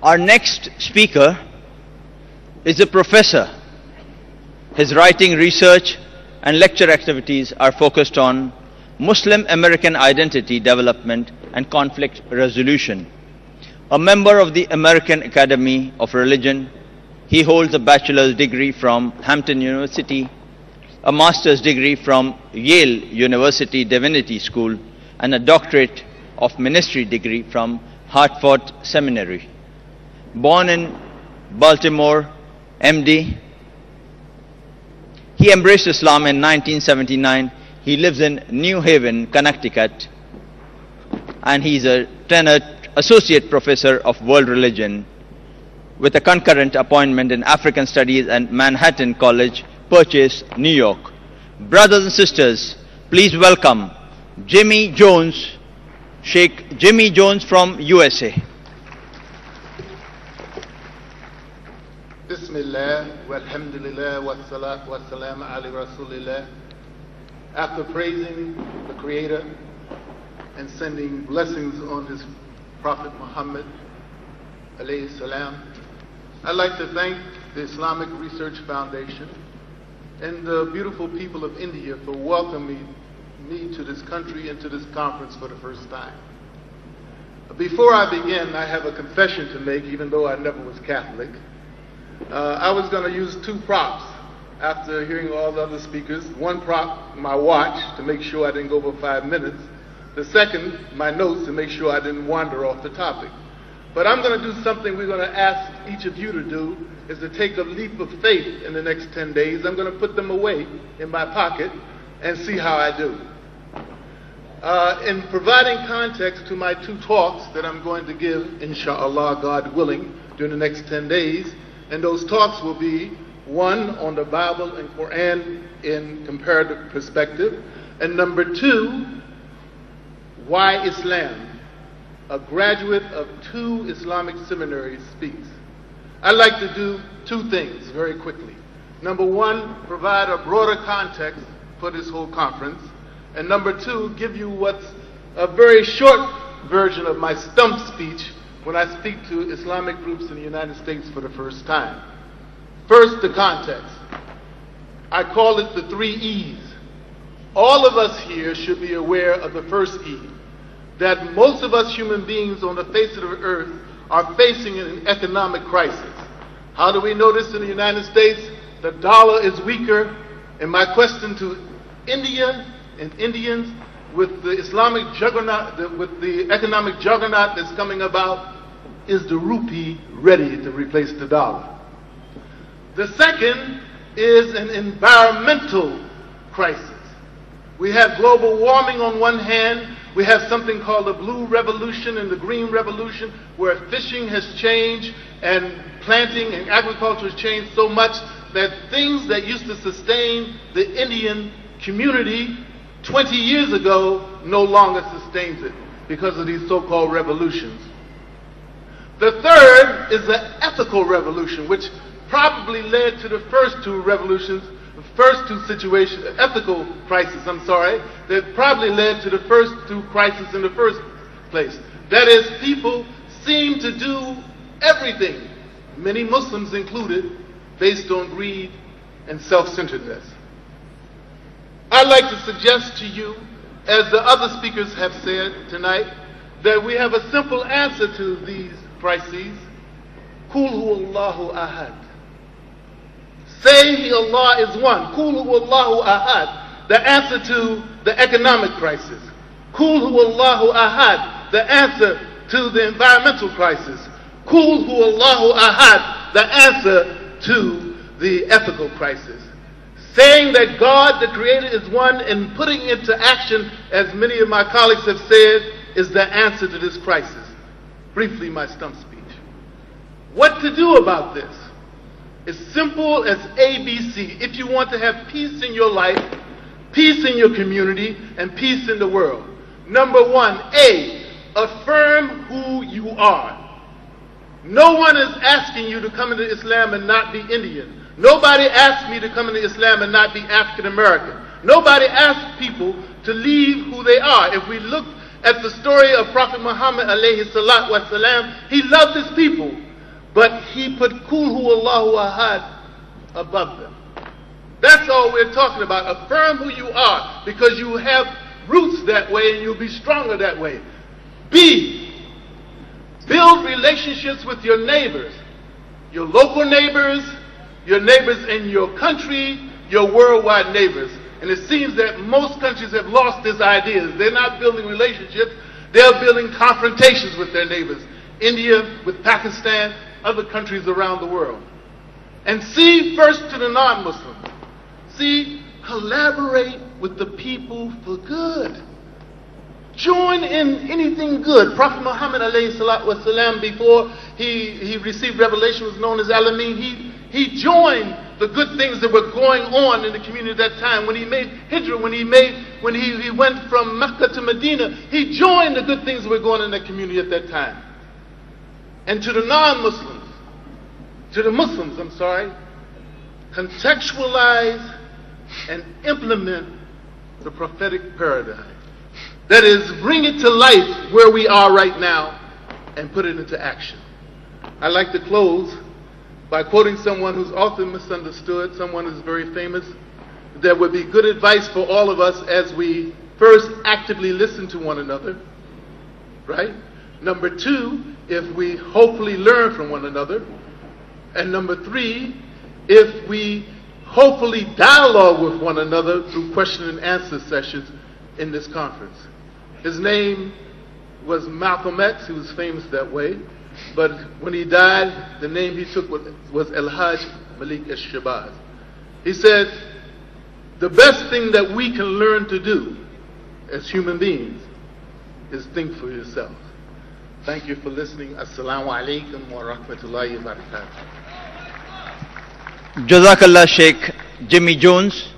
Our next speaker is a professor. His writing, research, and lecture activities are focused on Muslim American identity development and conflict resolution. A member of the American Academy of Religion, he holds a bachelor's degree from Hampton University, a master's degree from Yale University Divinity School, and a doctorate of ministry degree from Hartford Seminary. Born in Baltimore, MD, he embraced Islam in 1979. He lives in New Haven, Connecticut, and he's a tenured associate professor of world religion with a concurrent appointment in African Studies at Manhattan College, Purchase, New York. Brothers and sisters, please welcome Jimmy Jones, Sheikh Jimmy Jones from USA. Bismillah, walhamdulillah, wassalat wassalam ala rasulillah. After praising the Creator and sending blessings on His Prophet Muhammad, alayhi salam, I'd like to thank the Islamic Research Foundation and the beautiful people of India for welcoming me to this country and to this conference for the first time. Before I begin, I have a confession to make, even though I never was Catholic. I was going to use two props after hearing all the other speakers. One prop, my watch, to make sure I didn't go over 5 minutes. The second, my notes, to make sure I didn't wander off the topic. But I'm going to do something we're going to ask each of you to do, is to take a leap of faith in the next 10 days. I'm going to put them away in my pocket and see how I do. In providing context to my two talks that I'm going to give, inshallah, God willing, during the next 10 days, and those talks will be, one, on the Bible and Quran in comparative perspective, and number two, why Islam? A graduate of 2 Islamic seminaries speaks. I'd like to do 2 things very quickly. Number one, provide a broader context for this whole conference, and number 2, give you what's a very short version of my stump speech when I speak to Islamic groups in the United States for the first time. First, the context. I call it the 3 E's. All of us here should be aware of the first E, that most of us human beings on the face of the earth are facing an economic crisis. How do we know this in the United States? The dollar is weaker, and my question to India and Indians, with the Islamic juggernaut, with the economic juggernaut that's coming about, is the rupee ready to replace the dollar? The second is an environmental crisis. We have global warming on one hand. We have something called the blue revolution and the green revolution, where fishing has changed and planting and agriculture has changed so much that things that used to sustain the Indian community 20 years ago no longer sustains it because of these so-called revolutions. The third is the ethical revolution, which probably led to the first 2 revolutions, the first 2 situations, ethical crisis, that probably led to the first 2 crises in the first place. That is, people seem to do everything, many Muslims included, based on greed and self-centeredness. I'd like to suggest to you, as the other speakers have said tonight, that we have a simple answer to these crises. Qul huwallahu ahad. Say Allah is one. Qul huwallahu ahad. The answer to the economic crisis. Qul huwallahu ahad. The answer to the environmental crisis. Qul huwallahu ahad. The answer to the ethical crisis. Saying that God, the Creator, is one and putting into action, as many of my colleagues have said, is the answer to this crisis. Briefly, my stump speech. What to do about this? It's simple as ABC. If you want to have peace in your life, peace in your community, and peace in the world. Number one, A, affirm who you are. No one is asking you to come into Islam and not be Indian. Nobody asked me to come into Islam and not be African American. Nobody asked people to leave who they are. If we look at the story of Prophet Muhammad alayhi salatu wasalam, he loved his people. but he put Kul Huwa Allahu Ahad above them. That's all we're talking about. Affirm who you are, because you have roots that way and you'll be stronger that way. B, build relationships with your neighbors, your local neighbors, your neighbors in your country, your worldwide neighbors. And it seems that most countries have lost this idea. They're not building relationships, they're building confrontations with their neighbors. India with Pakistan, other countries around the world. And C, first to the non-Muslims. C, collaborate with the people for good. Join in anything good. Prophet Muhammad alayhi salatu wasalam, before he received revelation, was known as Alameen. He joined the good things that were going on in the community at that time. When he made hijrah, when he went from Mecca to Medina, he joined the good things that were going on in that community at that time. And to the non-Muslims, to the Muslims, contextualize and implement the prophetic paradigm. That is, bring it to life where we are right now and put it into action. I'd like to close by quoting someone who's often misunderstood, someone who's very famous, that would be good advice for all of us as we first actively listen to one another, right? Number two, if we hopefully learn from one another. And number three, if we hopefully dialogue with one another through question and answer sessions in this conference. His name was Malcolm X. He was famous that way. But when he died, the name he took was El-Hajj Malik Esh-Shabazz. He said, the best thing that we can learn to do as human beings is think for yourself. Thank you for listening. Assalamu alaikum wa rahmatullahi wa barakatuh. Jazakallah Sheikh Jimmy Jones.